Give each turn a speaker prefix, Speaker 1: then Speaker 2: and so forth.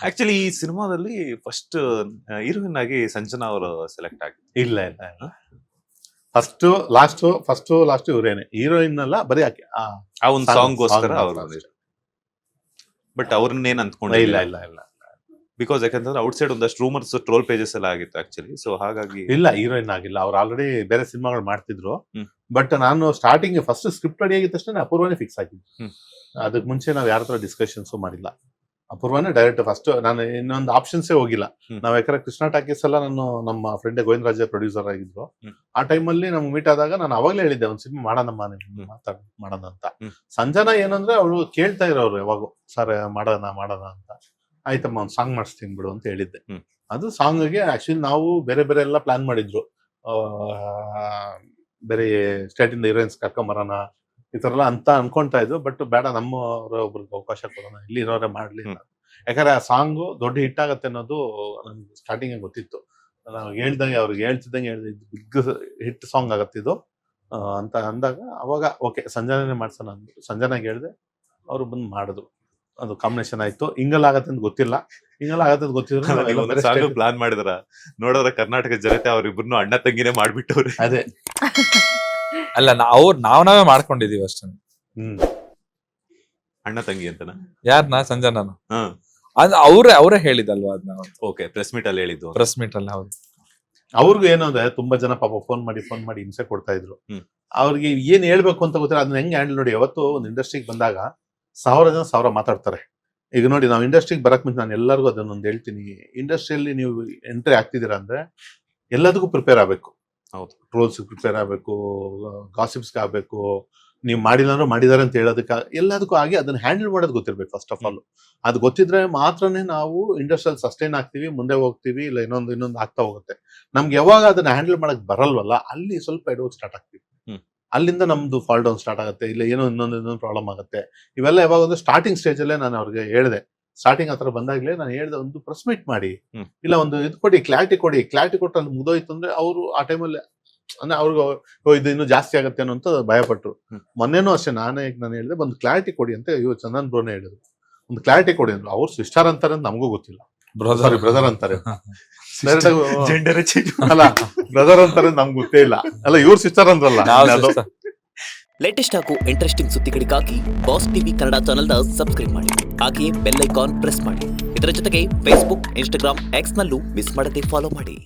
Speaker 1: Actually ಈ ಸಿನಿಮಾದಲ್ಲಿ first heroine ಆಗಿ ಸಂಜನಾ ಅವರು ಸೆಲೆಕ್ಟ್ ಆಗಿ
Speaker 2: ಇಲ್ಲ ಫಸ್ಟ್ ಲಾಸ್ಟ್ ಇವ್ರೇನೆ ಹೀರೋಯಿನ್ ಅಲ್ಲ, ಬರೀ ಆಕೆ
Speaker 1: ಆ ಒಂದು ಸಾಂಗ್ ಗೋಸ್ಕರ ಅವ್ರು ಬಂದಿದ್ರು. ಬಟ್ ಅವ್ರನ್ನೇನ್ ಅಂದ್ಕೊಂಡೆ
Speaker 2: ಇಲ್ಲ
Speaker 1: ಬಿಕಾಸ್ ಯಾಕಂತಂದ್ರೆ ಔಟ್ ಸೈಡ್ ಒಂದಷ್ಟು ರೂಮರ್ಸ್ ಟ್ರೋಲ್ ಪೇಜಸ್ ಎಲ್ಲ ಆಗಿತ್ತು ಆಕ್ಚುಲಿ. ಸೊ ಹಾಗಾಗಿ
Speaker 2: ಇಲ್ಲ, ಹೀರೋಯಿನ್ ಆಗಿಲ್ಲ. ಅವ್ರು ಆಲ್ರೆಡಿ ಬೇರೆ ಸಿನಿಮಾಗಳು ಮಾಡ್ತಿದ್ರು.
Speaker 1: ಹ್ಮ್.
Speaker 2: ಬಟ್ ನಾನು ಸ್ಟಾರ್ಟಿಂಗ್ ಫಸ್ಟ್ ಸ್ಕ್ರಿಪ್ಟ್ ರೆಡಿ ಆಗಿದ ತಕ್ಷಣ ಅಪೂರ್ವನೇ ಫಿಕ್ಸ್ ಆಗಿದ್ದು.
Speaker 1: ಹ್ಮ್.
Speaker 2: ಅದಕ್ಕೆ ಮುಂಚೆ ನಾವು ಯಾರ ಹತ್ರ ಡಿಸ್ಕಷನ್ಸ್ ಮಾಡಿಲ್ಲ. ಅಪೂರ್ವನೇ ಡೈರೆಕ್ಟ್ ಫಸ್ಟ್. ನಾನು ಇನ್ನೊಂದು ಆಪ್ಷನ್ಸೇ ಹೋಗಿಲ್ಲ.
Speaker 1: ಹ್ಮ್.
Speaker 2: ನಾವ್ ಯಾಕಂದ್ರೆ ಕೃಷ್ಣ ಟಾಕೀಸ್ ಎಲ್ಲ ನಾನು ನಮ್ಮ ಫ್ರೆಂಡ್ ಗೋವಿಂದರಾಜ ಪ್ರೊಡ್ಯೂಸರ್ ಆಗಿದ್ರು.
Speaker 1: ಹ್ಮ್.
Speaker 2: ಆ ಟೈಮಲ್ಲಿ ನಮ್ಗೆ ಮೀಟ್ ಆದಾಗ ನಾನು ಅವಾಗ್ಲೇ ಹೇಳಿದ್ದೆ ಒಂದ್ ಸಿನಿಮಾ ಮಾಡೋಣ ಅಂತ.
Speaker 1: ಹ್ಮ್.
Speaker 2: ಸಂಜನಾ ಏನಂದ್ರೆ ಅವಳು ಕೇಳ್ತಾ ಇರೋರು ಯಾವಾಗೂ, ಸರ್ ಮಾಡೋಣ ಅಂತ. ಆಯ್ತಮ್ಮ ಒಂದ್ ಸಾಂಗ್ ಮಾಡಿಸ್ತೀನಿ ಬಿಡು ಅಂತ ಹೇಳಿದ್ದೆ.
Speaker 1: ಹ್ಮ್.
Speaker 2: ಅದು ಸಾಂಗ್ಗೆ ಆಕ್ಚುಲಿ ನಾವು ಬೇರೆ ಎಲ್ಲ ಪ್ಲಾನ್ ಮಾಡಿದ್ರು. ಬೇರೆ ಸ್ಟೇಟ್ ಇಂದ ಹೀರೋಯಿನ್ಸ್ ಕರ್ಕೊಂಬರೋಣ ಈ ತರ ಎಲ್ಲ ಅಂತ ಅನ್ಕೊಂತಾ ಇದ್ವು. ಬಟ್ ಬೇಡ, ನಮ್ಮವ್ರ ಒಬ್ರಿಗೆ ಅವಕಾಶ ಕೊಡೋಣ, ಇಲ್ಲಿ ಇರೋರೇ ಮಾಡ್ಲಿ. ಯಾಕಂದ್ರೆ ಆ ಸಾಂಗು ದೊಡ್ಡ ಹಿಟ್ ಆಗತ್ತೆ ಅನ್ನೋದು ನನ್ಗೆ ಸ್ಟಾರ್ಟಿಂಗ್ ಗೊತ್ತಿತ್ತು. ನಾವು ಹೇಳ್ದಂಗೆ ಅವ್ರಿಗೆ ಹೇಳ್ತಿದ್ದಂಗೆ ಬಿಗ್ ಹಿಟ್ ಸಾಂಗ್ ಆಗತ್ತೆ ಇದು ಅಂತ ಅಂದಾಗ ಅವಾಗ ಓಕೆ ಸಂಜನಾನೇ ಮಾಡ್ಸೋಣ ಅಂದ್ಬಿಟ್ಟು ಸಂಜನಾಗೆ ಹೇಳ್ದೆ. ಅವ್ರು ಬಂದು ಮಾಡಿದ್ರು. ಅದು ಕಾಂಬಿನೇಷನ್ ಆಯ್ತು. ಹಿಂಗಲ್ಲ ಆಗತ್ತೆ ಅಂತ ಗೊತ್ತಿಲ್ಲ. ಗೊತ್ತಿದ್ರು
Speaker 1: ಪ್ಲಾನ್ ಮಾಡಿದ್ರ ನೋಡಿದ್ರೆ ಕರ್ನಾಟಕ ಜನತೆ ಅವ್ರಿಬ್ರು ಅಣ್ಣ ತಂಗಿನೇ ಮಾಡ್ಬಿಟ್ಟವ್ರೆ.
Speaker 2: ಅದೇ
Speaker 3: ಅಲ್ಲ, ನಾವೇ ಮಾಡ್ಕೊಂಡಿದೀವಿ ಅಷ್ಟೇ.
Speaker 1: ಅಣ್ಣ ತಂಗಿ ಅಂತನ
Speaker 3: ಯಾರನ್ನ ಸಂಜನಾನ
Speaker 1: ಹಾ
Speaker 3: ಅವರೇ ಹೇಳಿದಲ್ವಾ ಅದನ್ನ.
Speaker 1: ಓಕೆ, ಪ್ರೆಸ್ ಮೀಟ್ ಅಲ್ಲಿ ಹೇಳಿದ್ದು.
Speaker 3: ಪ್ರೆಸ್ ಮೀಟ್ ಅಲ್ಲಿ ಹೌದು.
Speaker 2: ಅವ್ರಿಗೂ ಏನು ಅಂದ್ರೆ ತುಂಬಾ ಜನ ಪಾಪ ಫೋನ್ ಮಾಡಿ ಹಿಂಸೆ ಕೊಡ್ತಾ ಇದ್ರು. ಅವ್ರಿಗೆ ಏನ್ ಹೇಳ್ಬೇಕು ಅಂತ ಗೊತ್ತಿಲ್ಲ. ಅದನ್ನ ಹೆಂಗ್ ಹ್ಯಾಂಡಲ್ ನೋಡಿ. ಯಾವತ್ತು ಒಂದು ಇಂಡಸ್ಟ್ರಿಗೆ ಬಂದಾಗ 1000 ಜನ 1000 ಮಾತಾಡ್ತಾರೆ. ಈಗ ನೋಡಿ, ನಾವು ಇಂಡಸ್ಟ್ರಿಗೆ ಬರಕ್ ಮುಂಚೆ ನಾನು ಎಲ್ಲರಿಗೂ ಅದನ್ನೊಂದು ಹೇಳ್ತೀನಿ. ಇಂಡಸ್ಟ್ರಿಯಲ್ಲಿ ನೀವು ಎಂಟ್ರಿ ಆಗ್ತಿದ್ದೀರಾ ಅಂದ್ರೆ ಎಲ್ಲದಕ್ಕೂ ಪ್ರಿಪೇರ್ ಆಗ್ಬೇಕು.
Speaker 1: ಹೌದು,
Speaker 2: ಟ್ರೋಲ್ಸ್ ಪ್ರಿಪೇರ್ ಆಗ್ಬೇಕು, ಗಾಸಿಪ್ಸ್ಗೆ ಆಗ್ಬೇಕು. ನೀವು ಮಾಡಿಲ್ಲ ಅಂದ್ರೆ ಮಾಡಿದಾರೆ ಅಂತ ಹೇಳೋದಕ್ಕೆ ಎಲ್ಲದಕ್ಕೂ ಆಗಿ ಅದನ್ನ ಹ್ಯಾಂಡಲ್ ಮಾಡೋದು ಗೊತ್ತಿರ್ಬೇಕು ಫಸ್ಟ್ ಆಫ್ ಆಲ್. ಅದು ಗೊತ್ತಿದ್ರೆ ಮಾತ್ರನೇ ನಾವು ಇಂಡಸ್ಟ್ರಿಯಲ್ಲಿ ಸಸ್ಟೈನ್ ಆಗ್ತೀವಿ, ಮುಂದೆ ಹೋಗ್ತೀವಿ. ಇಲ್ಲ ಇನ್ನೊಂದು ಆಗ್ತಾ ಹೋಗುತ್ತೆ. ನಮ್ಗೆ ಯಾವಾಗ ಅದನ್ನ ಹ್ಯಾಂಡಲ್ ಮಾಡಕ್ ಬರಲ್ವಲ್ಲ, ಅಲ್ಲಿ ಸ್ವಲ್ಪ ಎಡೋಕ್ ಸ್ಟಾರ್ಟ್ ಆಗ್ತೀವಿ. ಅಲ್ಲಿಂದ ನಮ್ದು ಫಾಲ್ ಡೌನ್ ಸ್ಟಾರ್ಟ್ ಆಗುತ್ತೆ. ಇಲ್ಲ ಏನೋ ಇನ್ನೊಂದು ಪ್ರಾಬ್ಲಮ್ ಆಗುತ್ತೆ. ಇವೆಲ್ಲ ಯಾವಾಗ ಒಂದು ಸ್ಟಾರ್ಟಿಂಗ್ ಸ್ಟೇಜ್ ಅಲ್ಲೇ ನಾನು ಅವ್ರಿಗೆ ಹೇಳಿದೆ. ಸ್ಟಾರ್ಟಿಂಗ್ ಹತ್ರ ಬಂದಾಗ್ಲೇ ನಾನು ಹೇಳಿದೆ, ಒಂದು ಪ್ರೆಸ್ ಮೀಟ್ ಮಾಡಿ, ಇಲ್ಲ ಒಂದು ಇದು ಕೊಡಿ, ಕ್ಲಾರಿಟಿ ಕೊಟ್ಟು ಅಲ್ಲಿ ಮುಗಿದೋಯ್ತು ಅಂದ್ರೆ ಅವರು ಆ ಟೈಮಲ್ಲಿ ಅಂದ್ರೆ ಅವ್ರಿಗೆ ಇದು ಇನ್ನೂ ಜಾಸ್ತಿ ಆಗುತ್ತೆ ಅನ್ನೋ ಅಂತ ಭಯಪಟ್ರು. ಮೊನ್ನೆನೂ ಅಷ್ಟೇ ನಾನು ಹೇಳಿದೆ, ಒಂದು ಕ್ಲಾರಿಟಿ ಕೊಡಿ ಅಂತ ಚಂದನ್ ಬ್ರೋನೇ ಹೇಳಿದ್ರು. ಒಂದು ಕ್ಲಾರಿಟಿ ಕೊಡಿ ಅಂದ್ರು. ಅವ್ರು ಸಿಸ್ಟರ್ ಅಂತಾರೆ ಅಂತ ನಮಗೂ ಗೊತ್ತಿಲ್ಲ. ಬ್ರದರ್ ಅಂತಾರೆ. ಅಲ್ಲ, ಬ್ರದರ್ ಅಂತಾರೆ ನಮ್ಗೆ ಗೊತ್ತೇ ಇಲ್ಲ. ಅಲ್ಲ, ಇವ್ರು ಸಿಸ್ಟರ್ ಅಂದ್ರಲ್ಲ.
Speaker 4: ಲೇಟೆಸ್ಟ್ ಹಾಗೂ ಇಂಟ್ರೆಸ್ಟಿಂಗ್ ಸುದ್ದಿಗಳಿಗಾಗಿ ಬಾಸ್ ಟಿವಿ ಕನ್ನಡ ಚಾನೆಲ್ನ ಸಬ್ಸ್ಕ್ರೈಬ್ ಮಾಡಿ. ಹಾಗೆಯೇ ಬೆಲ್ ಐಕಾನ್ ಪ್ರೆಸ್ ಮಾಡಿ. ಇದರ ಜೊತೆಗೆ ಫೇಸ್ಬುಕ್, ಇನ್ಸ್ಟಾಗ್ರಾಮ್, ಎಕ್ಸ್ ನಲ್ಲೂ ಮಿಸ್ ಮಾಡದೆ ಫಾಲೋ ಮಾಡಿ.